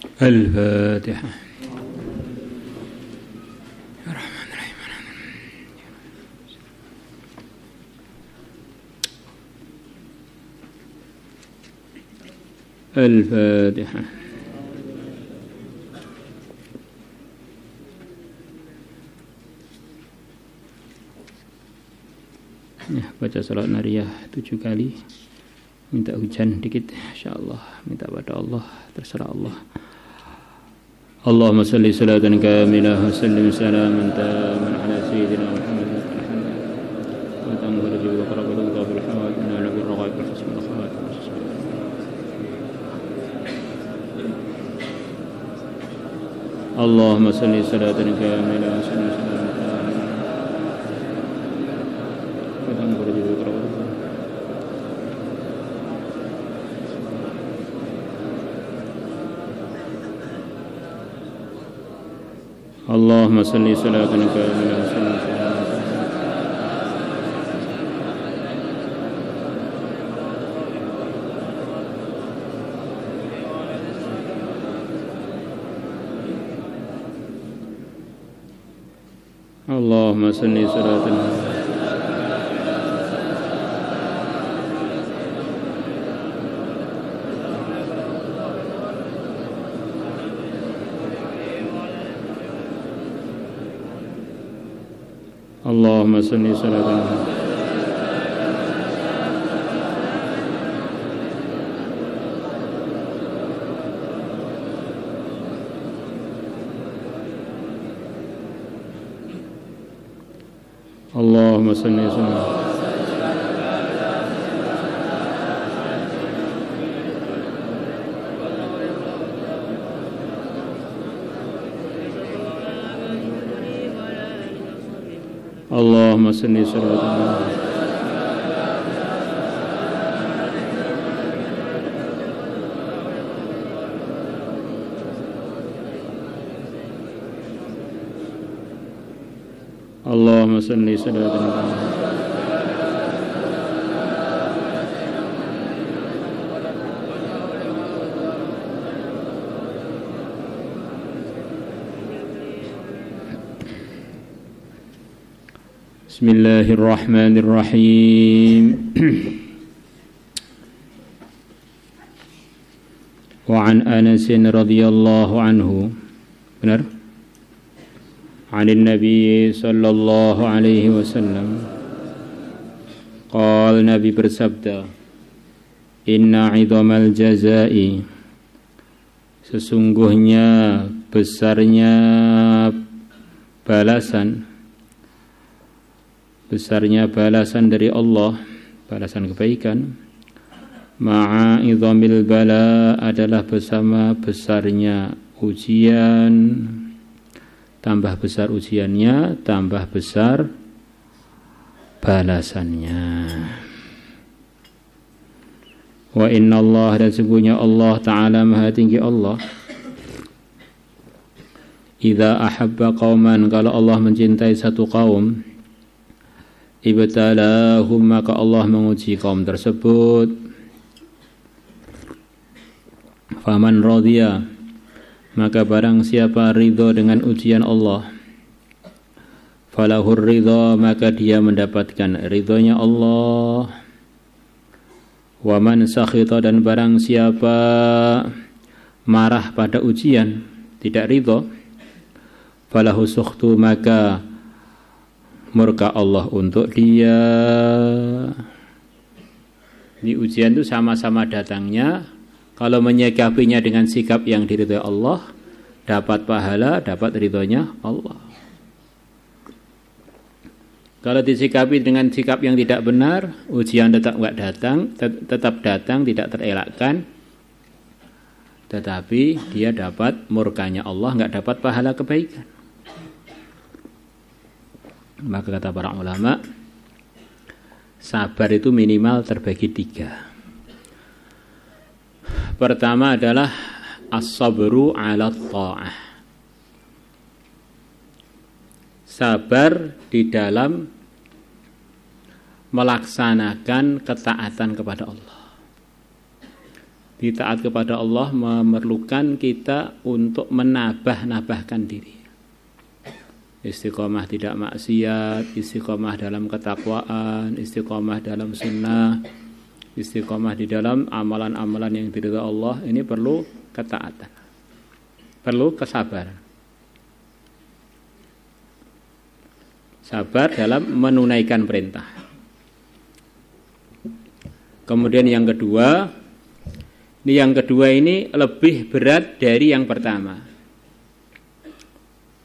الفاتحة. الفاتحة. Ya, baca salat nariyah 7 kali. Minta hujan dikit, insyaallah. Minta pada Allah, terserah Allah. Allahumma salli salatan kamilah wa sallim salaman taman ala sayyidina Muhammad wa tamur jiwa qarabul ghafil hawad min nabi raghaib al hasm al khawat. Allahumma salli salatan kamilah wa sallim salaman taman wa tamur jiwa qarabul Allahumma salli salatan kamilah wa sallim salaman Allahumma salli salatan Allahumma salli salatan Allahumma salli salatan Allahumma salli salatan Allahumma salli salatan Bismillahirrahmanirrahim. Wa an Anas radhiyallahu anhu. Benar? Anin Nabi sallallahu alaihi wasallam. Qala Nabi bersabda, Inna 'idhamal jazai, sesungguhnya besarnya balasan dari Allah, balasan kebaikan, ma'a idhamil bala, adalah bersama besarnya ujian. Tambah besar ujiannya, tambah besar balasannya. Wa inna Allah, dan sungguhnya Allah Ta'ala maha tinggi Allah, idza ahabba qauman, kalau Allah mencintai satu kaum, ibtalahum, maka Allah menguji kaum tersebut. Faman radhiya, maka barang siapa ridho dengan ujian Allah, falahur ridho, maka dia mendapatkan ridhonya Allah. Waman sakhita, dan barang siapa marah pada ujian, tidak ridho, falahu sukhtu, maka murka Allah untuk dia. Di ujian itu sama-sama datangnya. Kalau menyikapinya dengan sikap yang diridhoi Allah, dapat pahala, dapat ridhonya Allah. Kalau disikapi dengan sikap yang tidak benar, ujian tetap datang, tidak terelakkan, tetapi dia dapat murkanya Allah, enggak dapat pahala kebaikan. Maka kata para ulama, sabar itu minimal terbagi 3. Pertama adalah as-sabru ala ta'ah, sabar di dalam melaksanakan ketaatan kepada Allah. Di taat kepada Allah memerlukan kita untuk menambah-nambahkan diri. Istiqomah tidak maksiat, istiqomah dalam ketakwaan, istiqomah dalam sunnah, istiqomah di dalam amalan-amalan yang diridhai Allah. Ini perlu ketaatan, perlu kesabaran. Sabar dalam menunaikan perintah. Kemudian yang kedua ini lebih berat dari yang pertama.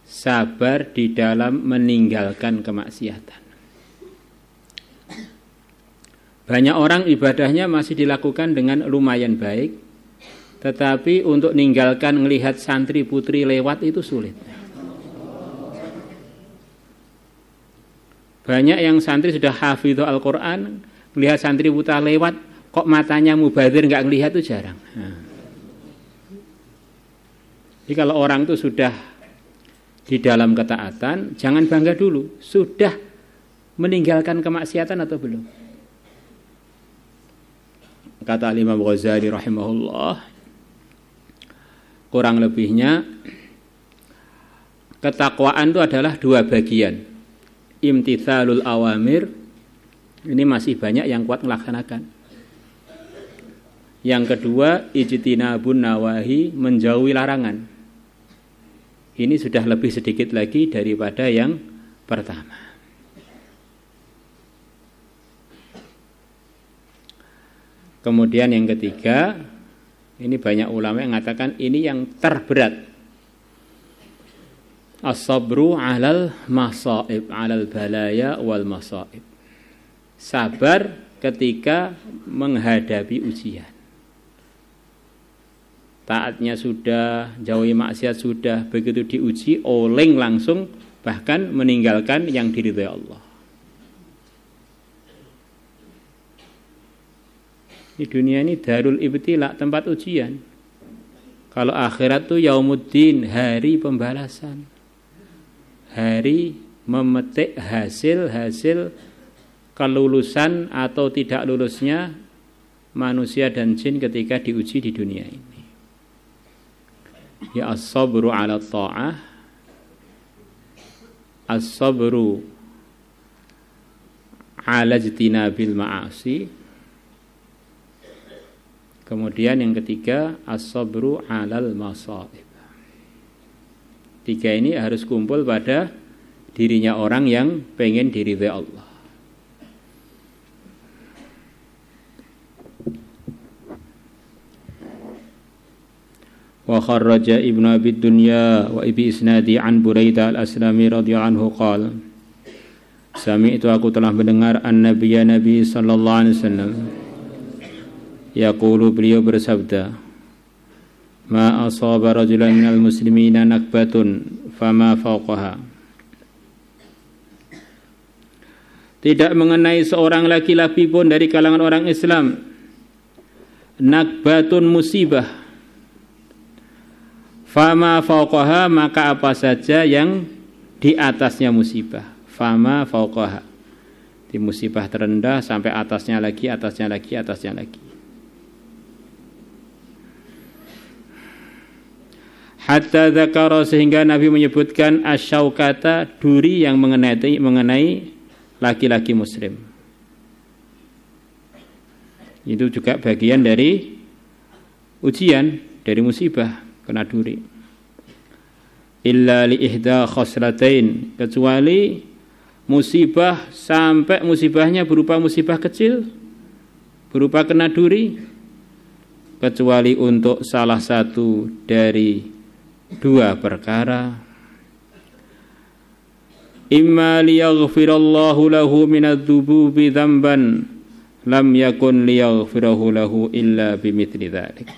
Sabar di dalam meninggalkan kemaksiatan. Banyak orang ibadahnya masih dilakukan dengan lumayan baik, tetapi untuk meninggalkan melihat santri putri lewat itu sulit. Banyak yang santri sudah hafidhul Al-Quran, melihat santri putra lewat, kok matanya mubadzir nggak ngelihat itu jarang. Jadi kalau orang itu sudah di dalam ketaatan, jangan bangga dulu, sudah meninggalkan kemaksiatan atau belum. Kata Imam Ghazali rahimahullah, kurang lebihnya ketakwaan itu adalah dua bagian. Imtithalul awamir, ini masih banyak yang kuat melaksanakan. Yang kedua, ijtinabun nawahi, menjauhi larangan. Ini sudah lebih sedikit lagi daripada yang pertama. Kemudian yang ketiga, ini banyak ulama yang mengatakan ini yang terberat. As-sabru 'alal masaib, 'alal balaya wal masaib. Sabar ketika menghadapi ujian. Taatnya sudah, jauhi maksiat sudah, begitu diuji oleng langsung, bahkan meninggalkan yang diridhai Allah. Di dunia ini darul ibtila, tempat ujian. Kalau akhirat tuh yaumuddin, hari pembalasan. Hari memetik hasil kelulusan atau tidak lulusnya manusia dan jin ketika diuji di dunia ini. Ya as-sabru 'ala ta'ah, as-sabru 'ala ijtinabil ma'asi. Kemudian yang ketiga, as-sabru 'alal masaib. Tiga ini harus kumpul pada dirinya orang yang pengen diridhai Allah. Wa kharraja Ibnu Abi Dunya wa Ibi Isnadi an Buraidah al-Aslami radhiyallahu anhu qala, sami'tu, aku telah mendengar an-nabiyya Nabi sallallahu alaihi wasallam yaqulu, beliau bersabda, ma asaba rajulan minal muslimina nakbatun fama fawqaha. Tidak mengenai seorang laki-laki pun dari kalangan orang Islam nakbatun musibah, fama fawqaha, maka apa saja yang di atasnya musibah. Fama fawqaha, di musibah terendah sampai atasnya lagi, atasnya lagi, atasnya lagi. Hatta dzakara, sehingga Nabi menyebutkan asyaukata, duri yang mengenai laki-laki muslim. Itu juga bagian dari ujian, dari musibah, kena duri. Illa li ihda khoslatain, kecuali musibah sampai musibahnya berupa musibah kecil, berupa kena duri, kecuali untuk salah satu dari dua perkara. Imma liyaghfirallahu lahu minadz-dzunubi dzamban lam yakun liyaghfirahu lahu illa bimithli dzalik.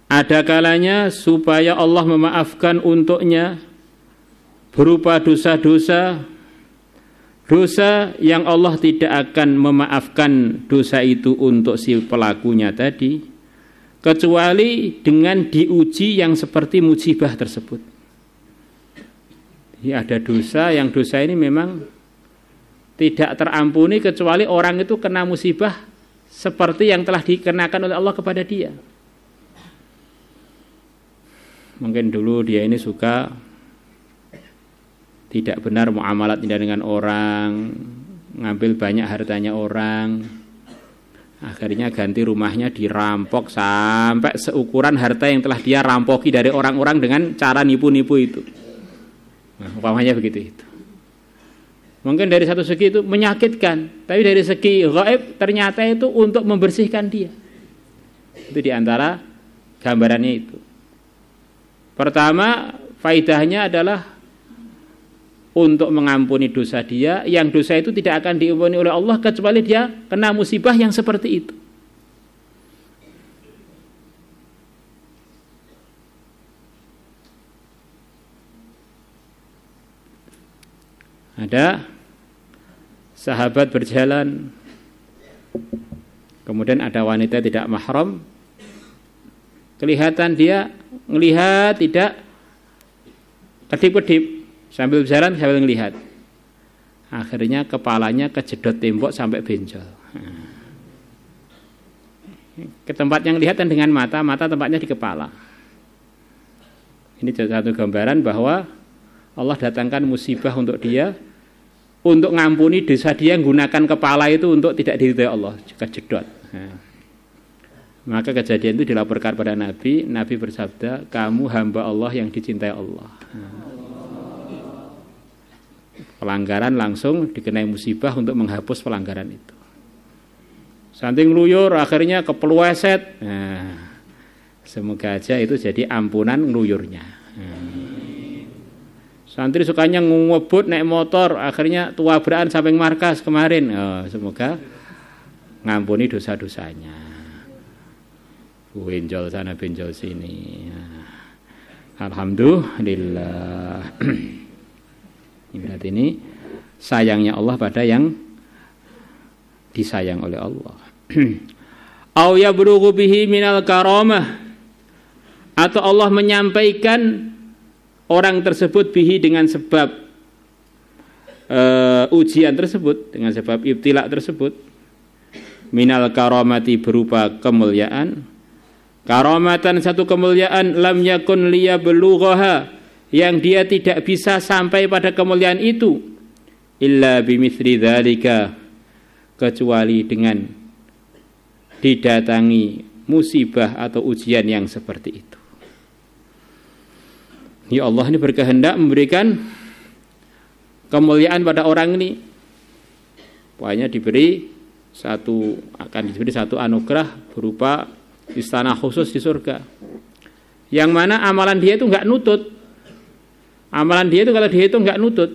Ada kalanya supaya Allah memaafkan untuknya berupa dosa-dosa yang Allah tidak akan memaafkan dosa itu untuk si pelakunya tadi, kecuali dengan diuji yang seperti musibah tersebut. Ya, ada dosa yang dosa ini memang tidak terampuni kecuali orang itu kena musibah seperti yang telah dikenakan oleh Allah kepada dia. Mungkin dulu dia ini suka tidak benar muamalat dengan orang, ngambil banyak hartanya orang, akhirnya ganti rumahnya dirampok sampai seukuran harta yang telah dia rampoki dari orang-orang dengan cara nipu-nipu itu. Nah, umpamanya begitu itu. Mungkin dari satu segi itu menyakitkan, tapi dari segi gaib ternyata itu untuk membersihkan dia. Itu diantara gambarannya itu. Pertama, faidahnya adalah untuk mengampuni dosa dia, yang dosa itu tidak akan diampuni oleh Allah kecuali dia kena musibah yang seperti itu. Ada sahabat berjalan, kemudian ada wanita tidak mahram, kelihatan dia melihat tidak kedip-kedip, sambil berjalan sambil melihat. Akhirnya kepalanya kejedot tembok sampai benjol. Ke tempat yang kelihatan dengan mata tempatnya di kepala. Ini satu gambaran bahwa Allah datangkan musibah untuk dia, untuk ngampuni dosa dia, gunakan kepala itu untuk tidak diridhai Allah, kejedot. Maka kejadian itu dilaporkan pada Nabi. Nabi bersabda, kamu hamba Allah yang dicintai Allah. Pelanggaran langsung dikenai musibah untuk menghapus pelanggaran itu. Saking ngluyur akhirnya kepleset. Semoga aja itu jadi ampunan ngluyurnya. Santri sukanya ngebut naik motor, akhirnya tuabrakan samping markas kemarin. Semoga ngampuni dosa-dosanya. Benjol sana benjol sini. Alhamdulillah. Berarti ini sayangnya Allah pada yang disayang oleh Allah. Au yabrughu bihi minal karamah, atau Allah menyampaikan orang tersebut bihi dengan sebab ujian tersebut, dengan sebab ibtila tersebut, minal karamati berupa kemuliaan, karamatan satu kemuliaan lam yakun liyablugaha, yang dia tidak bisa sampai pada kemuliaan itu, illa bimithli dzalika, kecuali dengan didatangi musibah atau ujian yang seperti itu. Ya Allah ini berkehendak memberikan kemuliaan pada orang ini. Pokoknya akan diberi satu anugerah berupa istana khusus di surga. Yang mana amalan dia itu enggak nutut. Amalan dia itu kalau dihitung enggak nutut.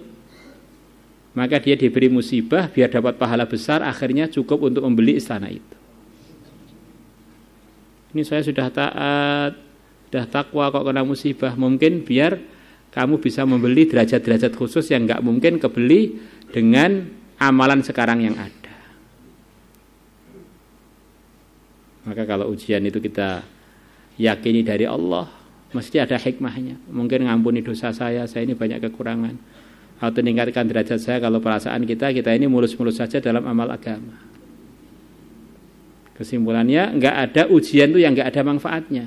Maka dia diberi musibah biar dapat pahala besar, akhirnya cukup untuk membeli istana itu. Ini saya sudah taat, sudah takwa kok kena musibah. Mungkin biar kamu bisa membeli derajat-derajat khusus yang enggak mungkin kebeli dengan amalan sekarang yang ada. Maka kalau ujian itu kita yakini dari Allah, mesti ada hikmahnya. Mungkin ngampuni dosa saya ini banyak kekurangan, atau meningkatkan derajat saya kalau perasaan kita ini mulus-mulus saja dalam amal agama. Kesimpulannya, enggak ada ujian itu yang enggak ada manfaatnya.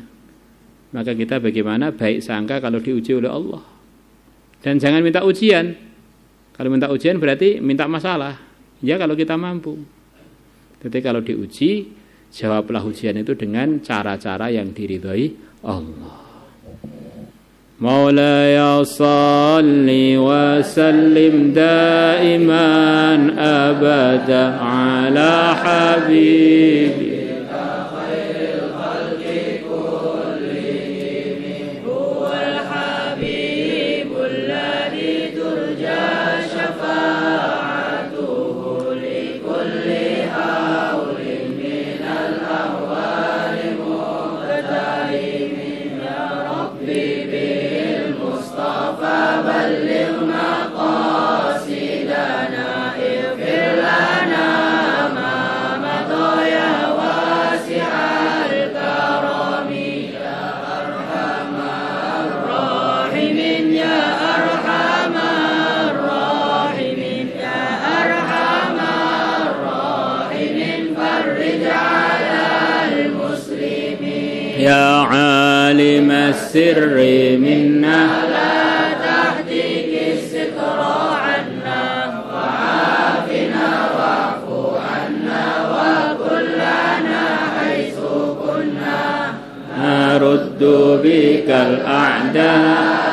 Maka kita bagaimana baik sangka kalau diuji oleh Allah. Dan jangan minta ujian. Kalau minta ujian berarti minta masalah. Ya kalau kita mampu. Jadi kalau diuji, jawablah ujian itu dengan cara-cara yang diridhoi Allah. Maulaya salli wa sallim daiman abada ala habibi قاصدنا اغفر لنا ما مضى يا عالم السر منا لا تهديك الستر عنا وعافنا واعف عنا وكلنا حيث كنا نرد بك الأعداء